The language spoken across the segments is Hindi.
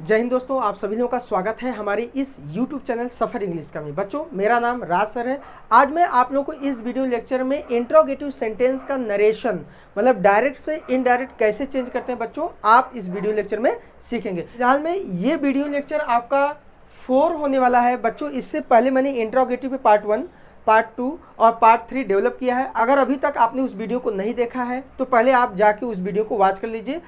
जय हिंद दोस्तों, आप सभी लोगों का स्वागत है हमारे इस YouTube चैनल सफ़र इंग्लिश का में। बच्चों, मेरा नाम राज सर है। आज मैं आप लोगों को इस वीडियो लेक्चर में इंट्रोगेटिव सेंटेंस का नरेशन मतलब डायरेक्ट से इनडायरेक्ट कैसे चेंज करते हैं बच्चों, आप इस वीडियो लेक्चर में सीखेंगे। फिलहाल में ये वीडियो लेक्चर आपका 4 होने वाला है बच्चों। इससे पहले मैंने इंट्रोगेटिव पे पार्ट 1, पार्ट 2 और पार्ट 3 डेवलप किया है। अगर अभी तक आपने उस वीडियो को नहीं देखा है तो पहले आप जाके उस वीडियो को वॉच कर लीजिए।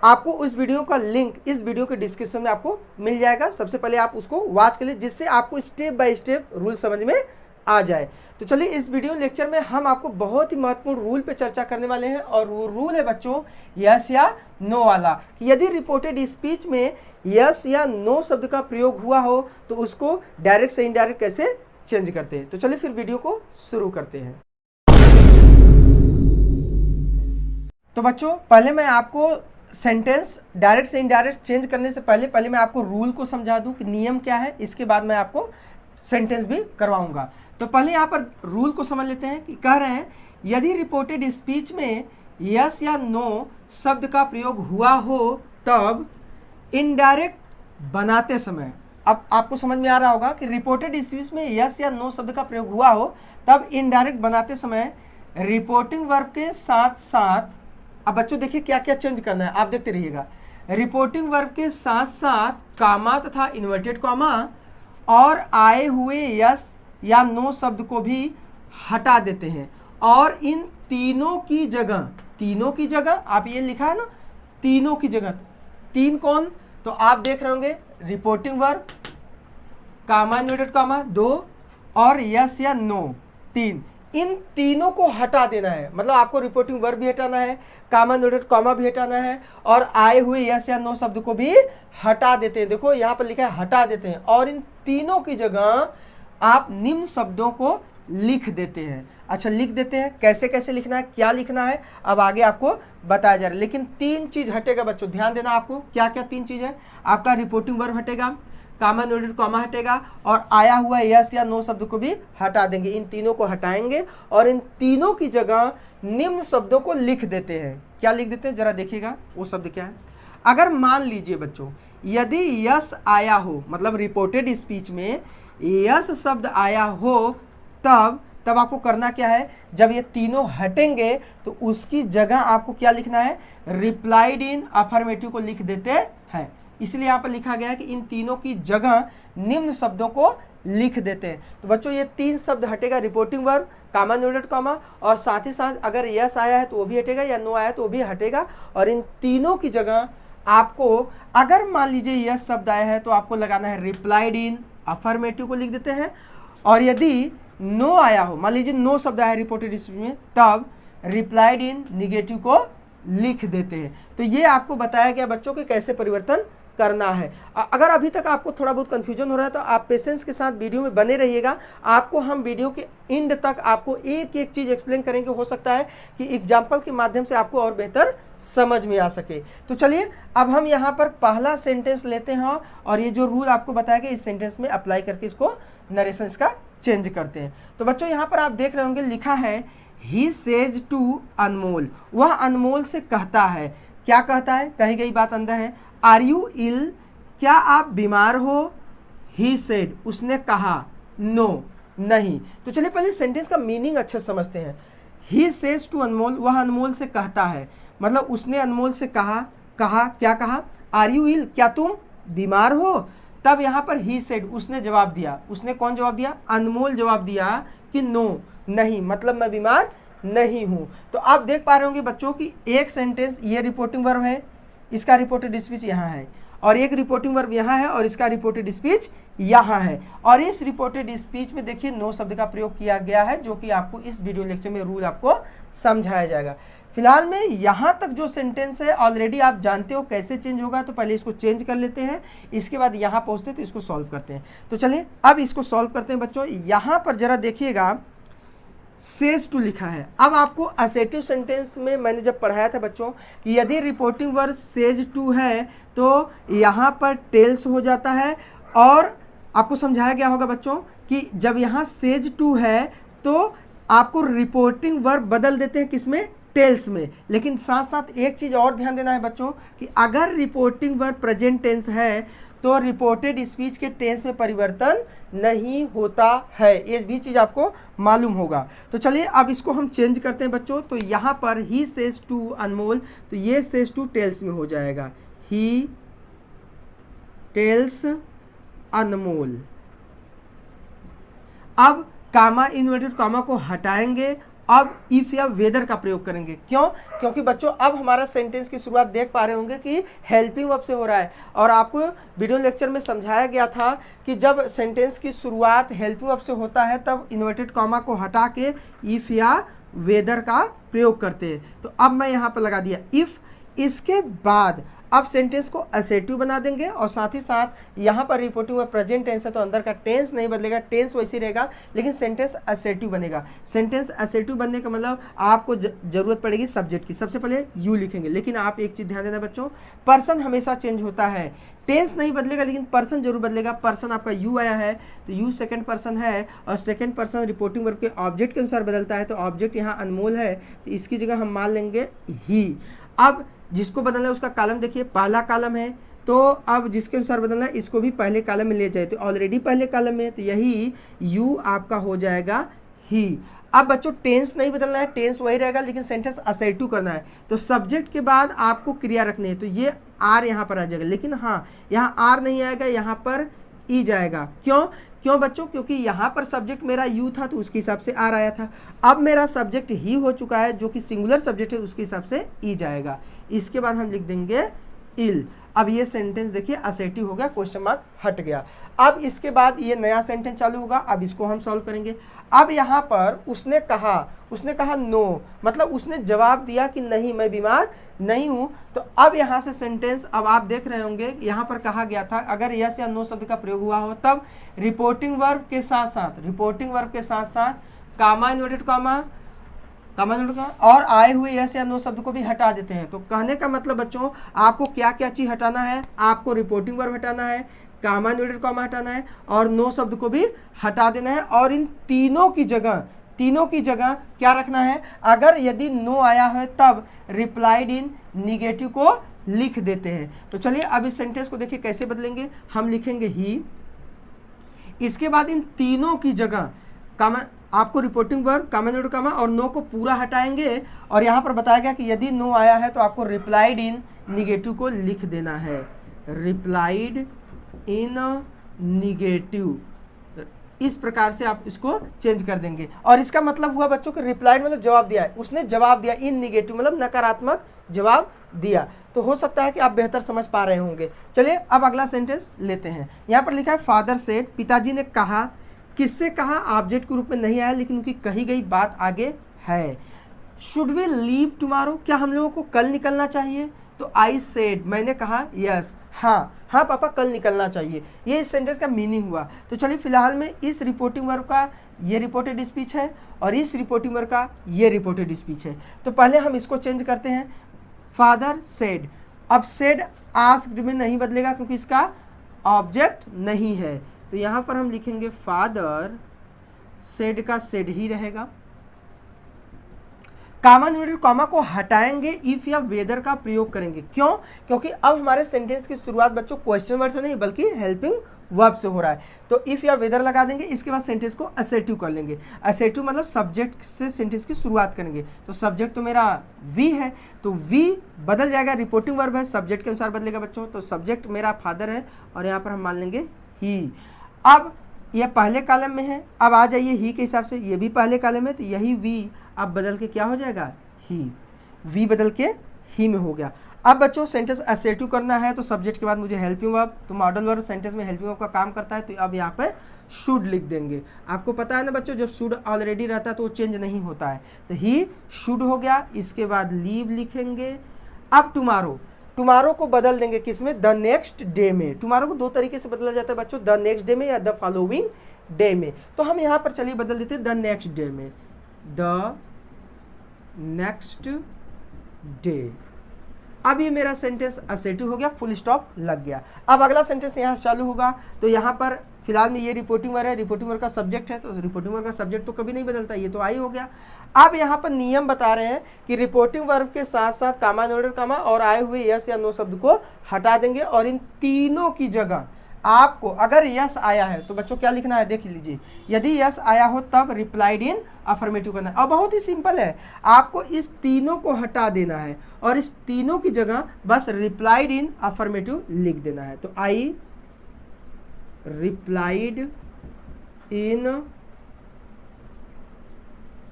आपको उस वीडियो का लिंक इस वीडियो के डिस्क्रिप्शन में आपको मिल जाएगा। सबसे पहले आप उसको वॉच कर लीजिए, जिससे आपको स्टेप बाय स्टेप रूल समझ में आ जाए। तो चलिए, इस वीडियो लेक्चर में हम आपको बहुत ही महत्वपूर्ण रूल पे चर्चा करने वाले हैं और वो रूल है बच्चों यस या नो वाला। कि यदि रिपोर्टेड स्पीच में यस या नो शब्द का प्रयोग हुआ हो तो उसको डायरेक्ट से इनडायरेक्ट कैसे चेंज करते हैं। तो चलिए फिर वीडियो को शुरू करते हैं। तो बच्चों, पहले मैं आपको सेंटेंस डायरेक्ट से इनडायरेक्ट चेंज करने से पहले मैं आपको रूल को समझा दूं कि नियम क्या है। इसके बाद मैं आपको सेंटेंस भी करवाऊंगा। तो पहले यहाँ पर रूल को समझ लेते हैं कि कह रहे हैं यदि रिपोर्टेड स्पीच में यस या नो शब्द का प्रयोग हुआ हो तब इनडायरेक्ट बनाते समय, अब आपको समझ में आ रहा होगा कि रिपोर्टेड स्पीच में यस या नो शब्द का प्रयोग हुआ हो तब इनडायरेक्ट बनाते समय रिपोर्टिंग वर्ब के साथ साथ, अब बच्चों देखिए क्या क्या चेंज करना है, आप देखते रहिएगा। रिपोर्टिंग वर्ब के साथ साथ कामा तथा इन्वर्टेड कॉमा और आए हुए यस या नो शब्द को भी हटा देते हैं और इन तीनों की जगह आप ये लिखा है ना, तीनों की जगह, तीन कौन, तो आप देख रहे होंगे रिपोर्टिंग वर्ब, कामा इन्वर्टेड कॉमा 2 और यस या नो 3, इन तीनों को हटा देना है। मतलब आपको रिपोर्टिंग वर्ब भी हटाना है, कामा इन्वर्टेड कॉमा भी हटाना है और आए हुए यस या नो शब्द को भी हटा देते हैं। देखो यहाँ पर लिखा है हटा देते हैं और इन तीनों की जगह आप निम्न शब्दों को लिख देते हैं। अच्छा, लिख देते हैं, कैसे कैसे लिखना है, क्या लिखना है, अब आगे आपको बताया जा रहा है। लेकिन 3 चीज हटेगा बच्चों, ध्यान देना। आपको क्या क्या 3 चीज है, आपका रिपोर्टिंग वर्ब हटेगा, कामा इन्वर्टेड कॉमा हटेगा और आया हुआ यस या नो शब्द को भी हटा देंगे। इन तीनों को हटाएंगे और इन तीनों की जगह निम्न शब्दों को लिख देते हैं। क्या लिख देते हैं, जरा देखिएगा वो शब्द क्या है। अगर मान लीजिए बच्चों यदि यस आया हो, मतलब रिपोर्टेड स्पीच में यस शब्द आया हो तब आपको करना क्या है, जब ये तीनों हटेंगे तो उसकी जगह आपको क्या लिखना है, रिप्लाइड इन अफर्मेटिव को लिख देते हैं। इसलिए यहाँ पर लिखा गया है कि इन तीनों की जगह निम्न शब्दों को लिख देते हैं। तो बच्चों ये 3 शब्द हटेगा, रिपोर्टिंग वर्ब, कामा इन्वर्टेड कॉमा और साथ ही साथ अगर यस आया है तो वो भी हटेगा या नो आया तो वो भी हटेगा। और इन तीनों की जगह आपको, अगर मान लीजिए यस शब्द आया है तो आपको लगाना है रिप्लाइड इन अफर्मेटिव को लिख देते हैं और यदि नो आया हो, मान लीजिए नो शब्द आया है रिपोर्टेड स्पीच में, तब रिप्लाइड इन निगेटिव को लिख देते हैं। तो ये आपको बताया गया बच्चों कि कैसे परिवर्तन करना है। अगर अभी तक आपको थोड़ा बहुत कंफ्यूजन हो रहा है तो आप पेशेंस के साथ वीडियो में बने रहिएगा। आपको हम वीडियो के एंड तक आपको एक एक चीज़ एक्सप्लेन करेंगे। हो सकता है कि एग्जाम्पल के माध्यम से आपको और बेहतर समझ में आ सके। तो चलिए अब हम यहाँ पर पहला सेंटेंस लेते हैं और ये जो रूल आपको बताया गया इस सेंटेंस में अप्लाई करके इसको नरेशन का चेंज करते हैं। तो बच्चों यहाँ पर आप देख रहे होंगे लिखा है ही सेज टू अनमोल, वह अनमोल से कहता है। क्या कहता है, कही गई बात अंदर है। आर यू इल, क्या आप बीमार हो। ही सेड, उसने कहा। नो, नहीं। तो चलिए पहले सेंटेंस का मीनिंग अच्छा समझते हैं। ही सेज टू अनमोल, वह अनमोल से कहता है, मतलब उसने अनमोल से कहा क्या कहा, आर यू इल, क्या तुम बीमार हो। तब यहाँ पर ही सेड, उसने जवाब दिया। उसने कौन जवाब दिया, अनमोल जवाब दिया कि नो, नहीं, मतलब मैं बीमार नहीं हूँ। तो आप देख पा रहे होंगे बच्चों की एक सेंटेंस ये रिपोर्टिंग वर्ब है, इसका रिपोर्टेड स्पीच यहाँ है और एक रिपोर्टिंग वर्ब यहाँ है और इसका रिपोर्टेड स्पीच यहाँ है। और इस रिपोर्टेड स्पीच में देखिए नो शब्द का प्रयोग किया गया है, जो कि आपको इस वीडियो लेक्चर में रूल आपको समझाया जाएगा। फिलहाल में यहाँ तक जो सेंटेंस है ऑलरेडी आप जानते हो कैसे चेंज होगा। तो पहले इसको चेंज कर लेते हैं, इसके बाद यहाँ पहुँचते तो इसको सॉल्व करते हैं। तो चलिए अब इसको सॉल्व करते हैं बच्चों। यहाँ पर जरा देखिएगा सेज टू लिखा है। अब आपको असेटिव सेंटेंस में मैंने जब पढ़ाया था बच्चों कि यदि रिपोर्टिंग वर्ब सेज टू है तो यहाँ पर टेल्स हो जाता है और आपको समझाया गया होगा बच्चों कि जब यहाँ सेज टू है तो आपको रिपोर्टिंग वर्ब बदल देते हैं किसमें, टेल्स में। लेकिन साथ साथ एक चीज़ और ध्यान देना है बच्चों कि अगर रिपोर्टिंग वर्ब प्रेजेंट टेंस है तो रिपोर्टेड स्पीच के टेंस में परिवर्तन नहीं होता है, ये भी चीज़ आपको मालूम होगा। तो चलिए अब इसको हम चेंज करते हैं बच्चों। तो यहाँ पर ही सेज टू अनमोल, तो ये सेज टू टेल्स में हो जाएगा, ही टेल्स अनमोल। अब कामा इन्वर्टेड कामा को हटाएंगे, अब इफ या वेदर का प्रयोग करेंगे। क्यों? क्योंकि बच्चों अब हमारा सेंटेंस की शुरुआत देख पा रहे होंगे कि हेल्पिंग वर्ब से हो रहा है, और आपको वीडियो लेक्चर में समझाया गया था कि जब सेंटेंस की शुरुआत हेल्पिंग वर्ब से होता है तब इन्वर्टेड कॉमा को हटा के इफ या वेदर का प्रयोग करते हैं। तो अब मैं यहाँ पर लगा दिया इफ, इसके बाद अब सेंटेंस को असेटिव बना देंगे, और साथ ही साथ यहाँ पर रिपोर्टिंग वर्ब प्रेजेंट टेंस है तो अंदर का टेंस नहीं बदलेगा, टेंस वैसे रहेगा, लेकिन सेंटेंस असेटिव बनेगा। सेंटेंस असेटिव बनने का मतलब आपको जरूरत पड़ेगी सब्जेक्ट की। सबसे पहले यू लिखेंगे, लेकिन आप एक चीज़ ध्यान देना बच्चों, पर्सन हमेशा चेंज होता है, टेंस नहीं बदलेगा लेकिन पर्सन जरूर बदलेगा। पर्सन आपका यू आया है तो यू सेकंड पर्सन है, और सेकंड पर्सन रिपोर्टिंग वर्ब के ऑब्जेक्ट के अनुसार बदलता है, तो ऑब्जेक्ट यहाँ अनमोल है तो इसकी जगह हम मान लेंगे ही। अब जिसको बदलना है उसका कॉलम देखिए, पहला कॉलम है, तो अब जिसके अनुसार बदलना है इसको भी पहले कॉलम में ले जाए, तो ऑलरेडी पहले कॉलम में, तो यही यू आपका हो जाएगा ही। अब बच्चों टेंस नहीं बदलना है, टेंस वही रहेगा, लेकिन सेंटेंस असेटिव करना है, तो सब्जेक्ट के बाद आपको क्रिया रखनी है, तो ये आर यहाँ पर आ जाएगा। लेकिन हाँ, यहाँ आर नहीं आएगा, यहाँ पर ई जाएगा। क्यों बच्चों? क्योंकि यहाँ पर सब्जेक्ट मेरा यू था तो उसके हिसाब से आर आया था। अब मेरा सब्जेक्ट ही हो चुका है जो कि सिंगुलर सब्जेक्ट है, उसके हिसाब से ई जाएगा। इसके बाद हम लिख देंगे इल। अब ये सेंटेंस देखिए असेटिव हो गया, क्वेश्चन मार्क हट गया। अब इसके बाद ये नया सेंटेंस चालू होगा, अब इसको हम सॉल्व करेंगे। अब यहाँ पर उसने कहा नो, मतलब उसने जवाब दिया कि नहीं मैं बीमार नहीं हूँ। तो अब यहाँ से सेंटेंस, अब आप देख रहे होंगे यहाँ पर कहा गया था अगर यस या नो शब्द का प्रयोग हुआ हो तब रिपोर्टिंग वर्ब के साथ साथ कामा इन्वर्टेड कामा और आए हुए यस या नो शब्द को भी हटा देते हैं। तो कहने का मतलब बच्चों आपको क्या क्या चीज हटाना है, आपको रिपोर्टिंग वर्ब हटाना है, कामा इन्वर्टेड कामा हटाना है, और नो शब्द को भी हटा देना है। और इन तीनों की जगह क्या रखना है, अगर यदि नो आया है तब रिप्लाइड इन निगेटिव को लिख देते हैं। तो चलिए अब इस सेंटेंस को देखिए कैसे बदलेंगे। हम लिखेंगे ही, इसके बाद इन तीनों की जगह कामा, आपको रिपोर्टिंग वर्ब कामा इन्वर्टेड कामा और नो को पूरा हटाएंगे, और यहाँ पर बताया गया कि यदि नो आया है तो आपको रिप्लाइड इन निगेटिव को लिख देना है, रिप्लाइड इन निगेटिव। इस प्रकार से आप इसको चेंज कर देंगे, और इसका मतलब हुआ बच्चों कि रिप्लाइड मतलब जवाब दिया है, उसने जवाब दिया, इन निगेटिव मतलब नकारात्मक जवाब दिया। तो हो सकता है कि आप बेहतर समझ पा रहे होंगे। चलिए अब अगला सेंटेंस लेते हैं। यहाँ पर लिखा है फादर सेड, पिताजी ने कहा। किससे कहा? ऑब्जेक्ट के रूप में नहीं आया, लेकिन उनकी कही गई बात आगे है। शुड वी लीव टुमारो, क्या हम लोगों को कल निकलना चाहिए? तो आई सेड, मैंने कहा यस, हाँ पापा कल निकलना चाहिए। ये इस सेंटेंस का मीनिंग हुआ। तो चलिए फिलहाल में इस रिपोर्टिंग वर्ब का ये रिपोर्टेड स्पीच है, और इस रिपोर्टिंग वर्ब का ये रिपोर्टेड स्पीच है। तो पहले हम इसको चेंज करते हैं, फादर सेड। अब सेड आस्क्ड में नहीं बदलेगा क्योंकि इसका ऑब्जेक्ट नहीं है, तो यहाँ पर हम लिखेंगे फादर सेड का सेड ही रहेगा। कामा इन्वर्टेड कॉमा को हटाएंगे, इफ या वेदर का प्रयोग करेंगे। क्यों? क्योंकि अब हमारे सेंटेंस की शुरुआत बच्चों क्वेश्चन वर्ड से नहीं बल्कि हेल्पिंग वर्ब से हो रहा है। तो इफ या वेदर लगा देंगे, इसके बाद सेंटेंस को असेटिव कर लेंगे। असेटिव मतलब सब्जेक्ट से सेंटेंस की शुरुआत करेंगे। तो सब्जेक्ट तो मेरा वी है, तो वी बदल जाएगा, रिपोर्टिंग वर्ब है, सब्जेक्ट के अनुसार बदलेगा बच्चों। तो सब्जेक्ट मेरा फादर है, और यहाँ पर हम मान लेंगे ही। अब यह पहले कॉलम में है, अब आ जाइए ही के हिसाब से, ये भी पहले कॉलम में, तो यही वी अब बदल के क्या हो जाएगा, ही। वी बदल के ही में हो गया। अब बच्चों सेंटेंस असेटिव करना है तो सब्जेक्ट के बाद मुझे हेल्पिंग वर्ब, तो मॉडल वर्ब सेंटेंस में हेल्पिंग वर्ब का काम करता है, तो अब यहाँ पे शुड लिख देंगे। आपको पता है ना बच्चों, जब शुड ऑलरेडी रहता है तो वो चेंज नहीं होता है। तो ही शुड हो गया, इसके बाद लीव लिखेंगे। अब टुमारो को बदल देंगे किसमें, द नेक्स्ट डे में। टुमारो को दो तरीके से बदला जाता है बच्चों, द नेक्स्ट डे में या द फॉलोइंग डे में। तो हम यहाँ पर चलिए बदल देते हैं द नेक्स्ट डे में, द नेक्स्ट डे। अब ये मेरा सेंटेंस असेटिव हो गया, फुल स्टॉप लग गया। अब अगला सेंटेंस यहाँ चालू होगा, तो यहाँ पर फिलहाल में ये रिपोर्टिंग वर्ब है, रिपोर्टिंग वर्ब का सब्जेक्ट है, तो रिपोर्टिंग वर्ब का सब्जेक्ट तो कभी नहीं बदलता, ये तो आई हो गया। अब यहाँ पर नियम बता रहे हैं कि रिपोर्टिंग वर्ब के साथ साथ कामा इनवर्टेड कामा और आए हुए यस या नो शब्द को हटा देंगे और इन तीनों की जगह आपको अगर यस आया है तो बच्चों क्या लिखना है, देख लीजिए। यदि यस आया हो तब रिप्लाइड इन अफर्मेटिव करना है। और बहुत ही सिंपल है, आपको इस तीनों को हटा देना है और इस तीनों की जगह बस रिप्लाइड इन अफर्मेटिव लिख देना है। तो आई रिप्लाइड इन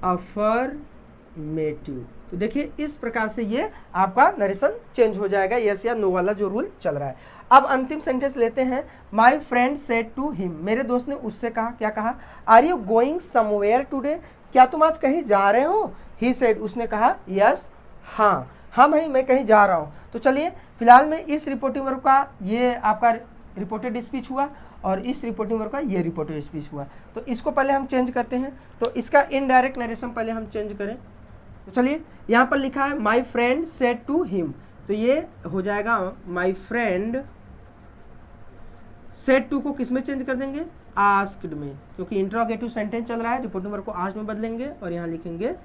अफर्मेटिव। तो देखिए इस प्रकार से ये आपका नरेशन चेंज हो जाएगा, यस या नो वाला जो रूल चल रहा है। अब अंतिम सेंटेंस लेते हैं। My friend said to him, मेरे दोस्त ने उससे कहा, क्या कहा, are you going somewhere today, क्या तुम आज कहीं जा रहे हो। ही सेड, उसने कहा, यस, हाँ हाँ भाई मैं कहीं जा रहा हूँ। तो चलिए फिलहाल में इस रिपोर्टिंग वर्ब का ये आपका रिपोर्टेड स्पीच हुआ और इस रिपोर्टिंग वर्ब का ये रिपोर्टेड स्पीच हुआ। तो इसको पहले हम चेंज करते हैं। तो इसका इनडायरेक्ट नरेशन पहले हम चेंज करें। तो चलिए यहाँ पर लिखा है my friend said to him, तो ये हो जाएगा माई फ्रेंड सेड टू को किस में चेंज कर देंगे, आस्क्ड में, क्योंकि इंट्रोगेटिव सेंटेंस चल रहा है। रिपोर्टिंग वर्ब को आस्क्ड में बदलेंगे और यहाँ लिखेंगे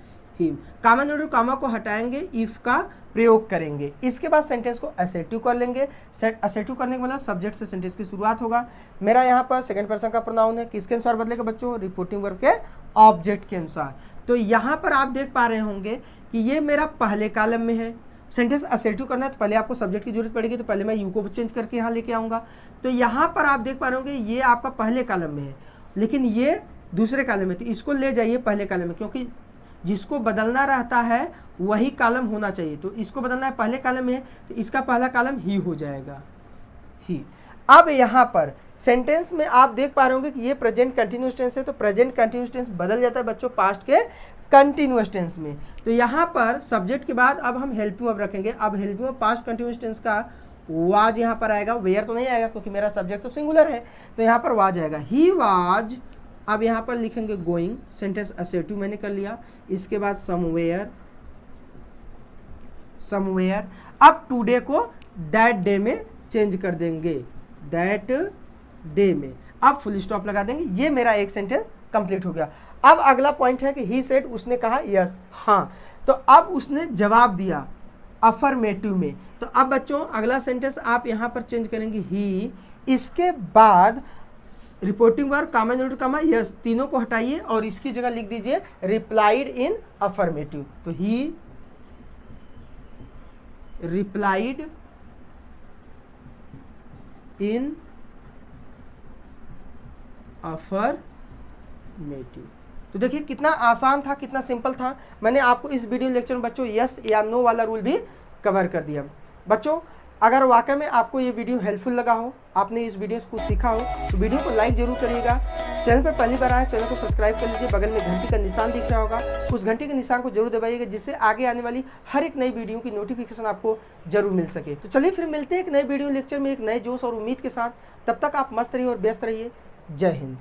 हिम। कामा इनवर्टेड कामा को हटाएंगे, इफ का प्रयोग करेंगे। इसके बाद सेंटेंस को असर्टिव कर लेंगे। असर्टिव करने के मतलब सब्जेक्ट से सेंटेंस की शुरुआत होगा। मेरा यहाँ पर सेकंड पर्सन का प्रोनाउन है, किसके अनुसार बदलेगा बच्चों, रिपोर्टिंग वर्ब के ऑब्जेक्ट के अनुसार। तो यहाँ पर आप देख पा रहे होंगे कि ये मेरा पहले कॉलम में है। सेंटेंस असर्टिव करना है तो पहले आपको सब्जेक्ट की जरूरत पड़ेगी, तो पहले मैं यू को चेंज करके यहाँ लेके आऊँगा। तो यहाँ पर आप देख पा रहे होंगे ये आपका पहले कॉलम में है, लेकिन ये दूसरे कॉलम में, तो इसको ले जाइए पहले कॉलम में, क्योंकि जिसको बदलना रहता है वही कॉलम होना चाहिए। तो इसको बदलना है पहले कॉलम में, तो इसका पहला कॉलम ही हो जाएगा, ही। अब यहाँ पर सेंटेंस में आप देख पा रहे होंगे कि ये प्रेजेंट कंटिन्यूअस टेंस है, तो प्रेजेंट कंटिन्यूअस टेंस बदल जाता है बच्चों पास्ट के कंटिन्यूअस टेंस में। तो यहाँ पर सब्जेक्ट के बाद अब हम हेल्पिंग वर्ब रखेंगे। अब helping verb past continuous tense का वाज यहाँ पर आएगा, वेयर तो नहीं आएगा क्योंकि मेरा सब्जेक्ट तो सिंगुलर है, तो यहाँ पर वाज आएगा, ही वाज। अब यहाँ पर लिखेंगे गोइंग, सेंटेंस असर्टिव मैंने कर लिया। इसके बाद समवेयर, समवेयर। अब टुडे को दैट डे में चेंज कर देंगे, दैट डे में। अब फुल स्टॉप लगा देंगे। ये मेरा एक सेंटेंस कंप्लीट हो गया। अब अगला पॉइंट है कि ही सेड, उसने कहा यस, हाँ। तो अब उसने जवाब दिया अफर्मेटिव में। तो अब बच्चों अगला सेंटेंस आप यहाँ पर चेंज करेंगे ही, इसके बाद reporting verb comma inverted comma yes तीनों को हटाइए और इसकी जगह लिख दीजिए रिप्लाइड इन अफर्मेटिव। तो ही रिप्लाइड इन अफर्मेटिव। तो देखिए कितना आसान था, कितना सिंपल था। मैंने आपको इस वीडियो लेक्चर में बच्चों यस या नो वाला रूल भी कवर कर दिया। बच्चों अगर वाकई में आपको ये वीडियो हेल्पफुल लगा हो, आपने इस वीडियो को सीखा हो, तो वीडियो को लाइक जरूर करिएगा। चैनल पर पहली बार आए चैनल को सब्सक्राइब कर लीजिए। बगल में घंटी का निशान दिख रहा होगा, उस घंटी के निशान को जरूर दबाइएगा, जिससे आगे आने वाली हर एक नई वीडियो की नोटिफिकेशन आपको जरूर मिल सके। तो चलिए फिर मिलते हैं एक नए वीडियो लेक्चर में एक नए जोश और उम्मीद के साथ। तब तक आप मस्त रहिए और व्यस्त रहिए। जय हिंद।